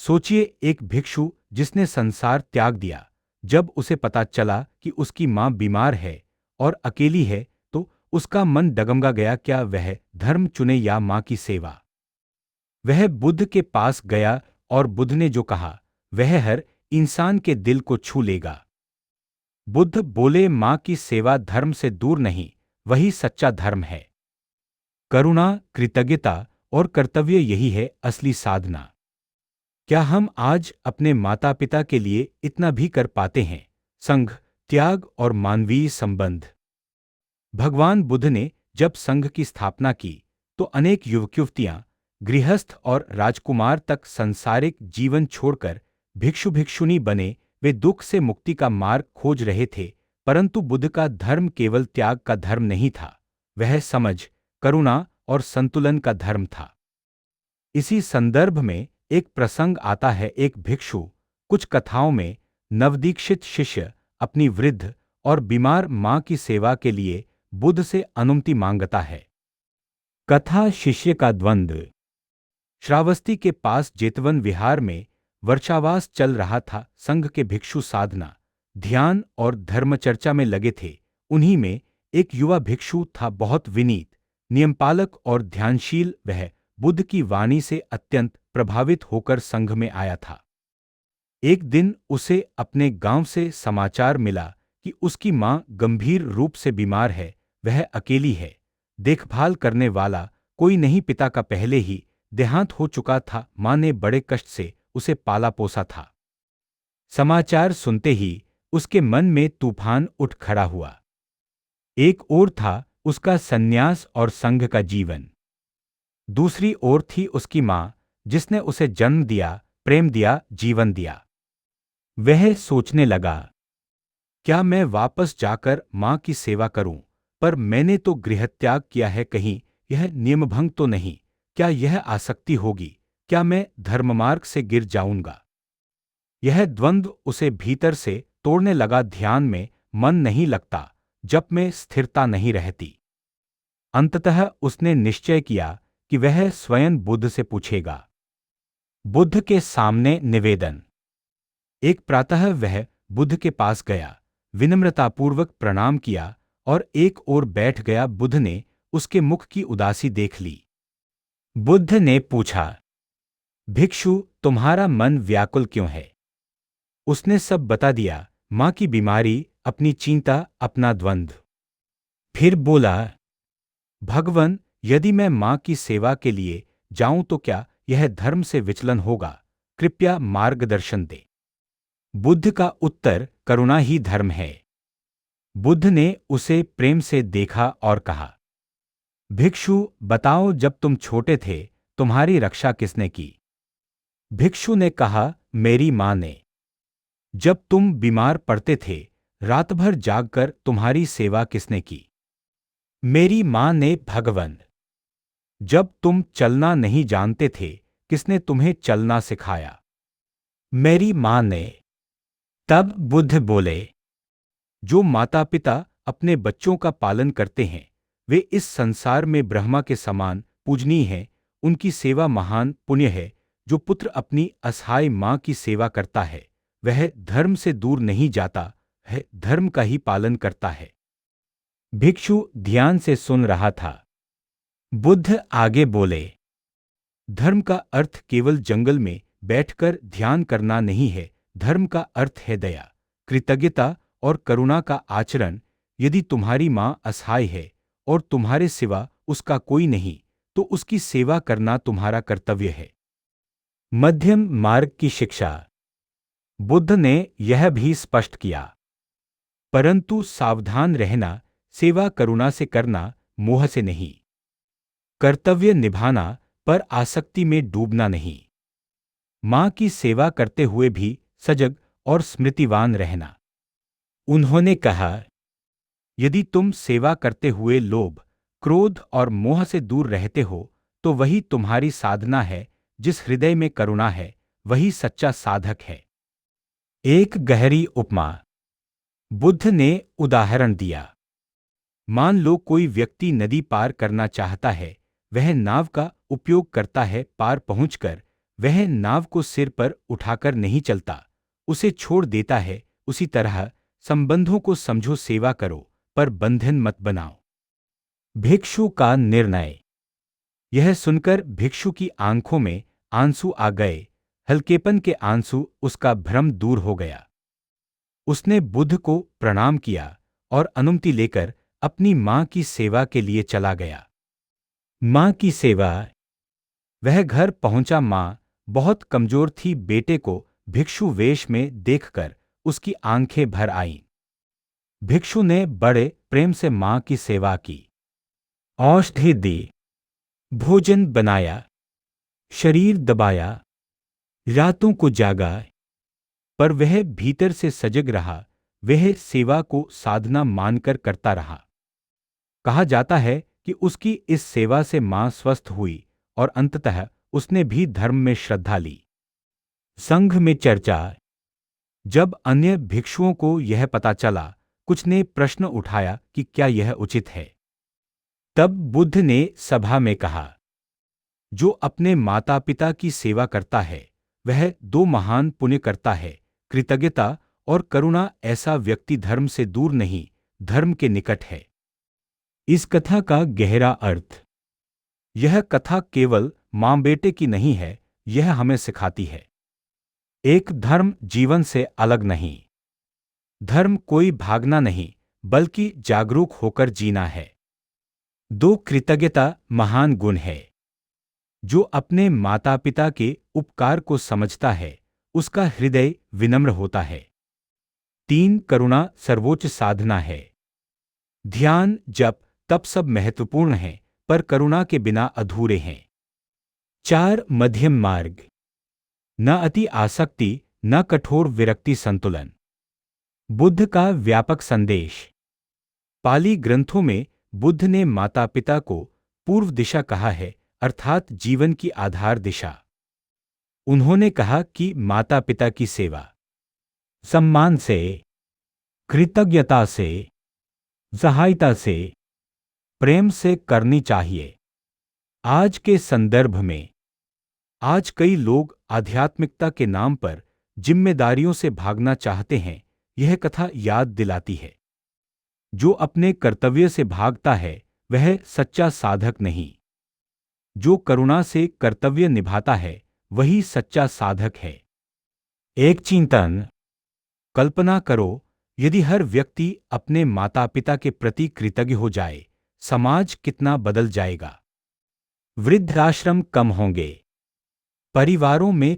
सोचिए, एक भिक्षु जिसने संसार त्याग दिया, जब उसे पता चला कि उसकी माँ बीमार है और अकेली है, तो उसका मन डगमगा गया। क्या वह धर्म चुने या माँ की सेवा? वह बुद्ध के पास गया और बुद्ध ने जो कहा वह हर इंसान के दिल को छू लेगा। बुद्ध बोले, माँ की सेवा धर्म से दूर नहीं, वही सच्चा धर्म है। करुणा, कृतज्ञता और कर्तव्य, यही है असली साधना। क्या हम आज अपने माता पिता के लिए इतना भी कर पाते हैं? संघ, त्याग और मानवीय संबंध। भगवान बुद्ध ने जब संघ की स्थापना की तो अनेक युवक युवतियां, गृहस्थ और राजकुमार तक सांसारिक जीवन छोड़कर भिक्षु भिक्षुणी बने। वे दुख से मुक्ति का मार्ग खोज रहे थे, परंतु बुद्ध का धर्म केवल त्याग का धर्म नहीं था, वह समझ, करुणा और संतुलन का धर्म था। इसी संदर्भ में एक प्रसंग आता है। एक भिक्षु, कुछ कथाओं में नवदीक्षित शिष्य, अपनी वृद्ध और बीमार मां की सेवा के लिए बुद्ध से अनुमति मांगता है। कथा शिष्य का द्वंद्व। श्रावस्ती के पास जेतवन विहार में वर्षावास चल रहा था। संघ के भिक्षु साधना, ध्यान और धर्मचर्चा में लगे थे। उन्हीं में एक युवा भिक्षु था, बहुत विनीत, नियमपालक और ध्यानशील। वह बुद्ध की वाणी से अत्यंत प्रभावित होकर संघ में आया था। एक दिन उसे अपने गांव से समाचार मिला कि उसकी मां गंभीर रूप से बीमार है। वह अकेली है, देखभाल करने वाला कोई नहीं। पिता का पहले ही देहांत हो चुका था। मां ने बड़े कष्ट से उसे पाला पोसा था। समाचार सुनते ही उसके मन में तूफान उठ खड़ा हुआ। एक ओर था उसका संन्यास और संघ का जीवन, दूसरी ओर थी उसकी मां जिसने उसे जन्म दिया, प्रेम दिया, जीवन दिया। वह सोचने लगा, क्या मैं वापस जाकर मां की सेवा करूं? पर मैंने तो गृहत्याग किया है, कहीं यह नियमभंग तो नहीं? क्या यह आसक्ति होगी? क्या मैं धर्ममार्ग से गिर जाऊंगा? यह द्वंद्व उसे भीतर से तोड़ने लगा। ध्यान में मन नहीं लगता, जप में स्थिरता नहीं रहती। अंततः उसने निश्चय किया कि वह स्वयं बुद्ध से पूछेगा। बुद्ध के सामने निवेदन। एक प्रातः वह बुद्ध के पास गया, विनम्रतापूर्वक प्रणाम किया और एक ओर बैठ गया। बुद्ध ने उसके मुख की उदासी देख ली। बुद्ध ने पूछा, भिक्षु, तुम्हारा मन व्याकुल क्यों है? उसने सब बता दिया, मां की बीमारी, अपनी चिंता, अपना द्वंद्व। फिर बोला, भगवन, यदि मैं मां की सेवा के लिए जाऊं तो क्या यह धर्म से विचलन होगा? कृपया मार्गदर्शन दे। बुद्ध का उत्तर, करुणा ही धर्म है। बुद्ध ने उसे प्रेम से देखा और कहा, भिक्षु, बताओ, जब तुम छोटे थे तुम्हारी रक्षा किसने की? भिक्षु ने कहा, मेरी मां ने। जब तुम बीमार पड़ते थे रात भर जागकर तुम्हारी सेवा किसने की? मेरी मां ने। भगवन, जब तुम चलना नहीं जानते थे किसने तुम्हें चलना सिखाया? मेरी मां ने। तब बुद्ध बोले, जो माता पिता अपने बच्चों का पालन करते हैं वे इस संसार में ब्रह्मा के समान पूजनीय हैं। उनकी सेवा महान पुण्य है। जो पुत्र अपनी असहाय मां की सेवा करता है वह धर्म से दूर नहीं जाता है, धर्म का ही पालन करता है। भिक्षु ध्यान से सुन रहा था। बुद्ध आगे बोले, धर्म का अर्थ केवल जंगल में बैठकर ध्यान करना नहीं है। धर्म का अर्थ है दया, कृतज्ञता और करुणा का आचरण। यदि तुम्हारी मां असहाय है और तुम्हारे सिवा उसका कोई नहीं, तो उसकी सेवा करना तुम्हारा कर्तव्य है। मध्यम मार्ग की शिक्षा। बुद्ध ने यह भी स्पष्ट किया, परंतु सावधान रहना, सेवा करुणा से करना, मोह से नहीं। कर्तव्य निभाना, पर आसक्ति में डूबना नहीं। मां की सेवा करते हुए भी सजग और स्मृतिवान रहना। उन्होंने कहा, यदि तुम सेवा करते हुए लोभ, क्रोध और मोह से दूर रहते हो तो वही तुम्हारी साधना है। जिस हृदय में करुणा है वही सच्चा साधक है। एक गहरी उपमा। बुद्ध ने उदाहरण दिया, मान लो कोई व्यक्ति नदी पार करना चाहता है। वह नाव का उपयोग करता है। पार पहुंचकर वह नाव को सिर पर उठाकर नहीं चलता, उसे छोड़ देता है। उसी तरह संबंधों को समझो, सेवा करो पर बंधन मत बनाओ। भिक्षु का निर्णय। यह सुनकर भिक्षु की आंखों में आंसू आ गए, हल्केपन के आंसू। उसका भ्रम दूर हो गया। उसने बुद्ध को प्रणाम किया और अनुमति लेकर अपनी मां की सेवा के लिए चला गया। मां की सेवा। वह घर पहुंचा। मां बहुत कमजोर थी। बेटे को भिक्षु वेश में देखकर उसकी आंखें भर आईं। भिक्षु ने बड़े प्रेम से मां की सेवा की, औषधि दी, भोजन बनाया, शरीर दबाया, रातों को जागा। पर वह भीतर से सजग रहा। वह सेवा को साधना मानकर करता रहा। कहा जाता है कि उसकी इस सेवा से मां स्वस्थ हुई और अंततः उसने भी धर्म में श्रद्धा ली। संघ में चर्चा। जब अन्य भिक्षुओं को यह पता चला, कुछ ने प्रश्न उठाया कि क्या यह उचित है। तब बुद्ध ने सभा में कहा, जो अपने माता पिता की सेवा करता है वह दो महान पुण्य करता है, कृतज्ञता और करुणा। ऐसा व्यक्ति धर्म से दूर नहीं, धर्म के निकट है। इस कथा का गहरा अर्थ। यह कथा केवल मां बेटे की नहीं है, यह हमें सिखाती है एक धर्म जीवन से अलग नहीं। धर्म कोई भागना नहीं, बल्कि जागरूक होकर जीना है। दो, कृतज्ञता महान गुण है। जो अपने माता पिता के उपकार को समझता है उसका हृदय विनम्र होता है। 3, करुणा सर्वोच्च साधना है। ध्यान, जप, तप सब महत्वपूर्ण हैं, पर करुणा के बिना अधूरे हैं। 4, मध्यम मार्ग। न अति आसक्ति, न कठोर विरक्ति, संतुलन। बुद्ध का व्यापक संदेश। पाली ग्रंथों में बुद्ध ने माता पिता को पूर्व दिशा कहा है, अर्थात जीवन की आधार दिशा। उन्होंने कहा कि माता पिता की सेवा सम्मान से, कृतज्ञता से, सहायता से, प्रेम से करनी चाहिए। आज के संदर्भ में, आज कई लोग आध्यात्मिकता के नाम पर जिम्मेदारियों से भागना चाहते हैं। यह कथा याद दिलाती है, जो अपने कर्तव्य से भागता है वह सच्चा साधक नहीं। जो करुणा से कर्तव्य निभाता है वही सच्चा साधक है। एक चिंतन। कल्पना करो, यदि हर व्यक्ति अपने माता पिता के प्रति कृतज्ञ हो जाए, समाज कितना बदल जाएगा। वृद्धाश्रम कम होंगे, परिवारों में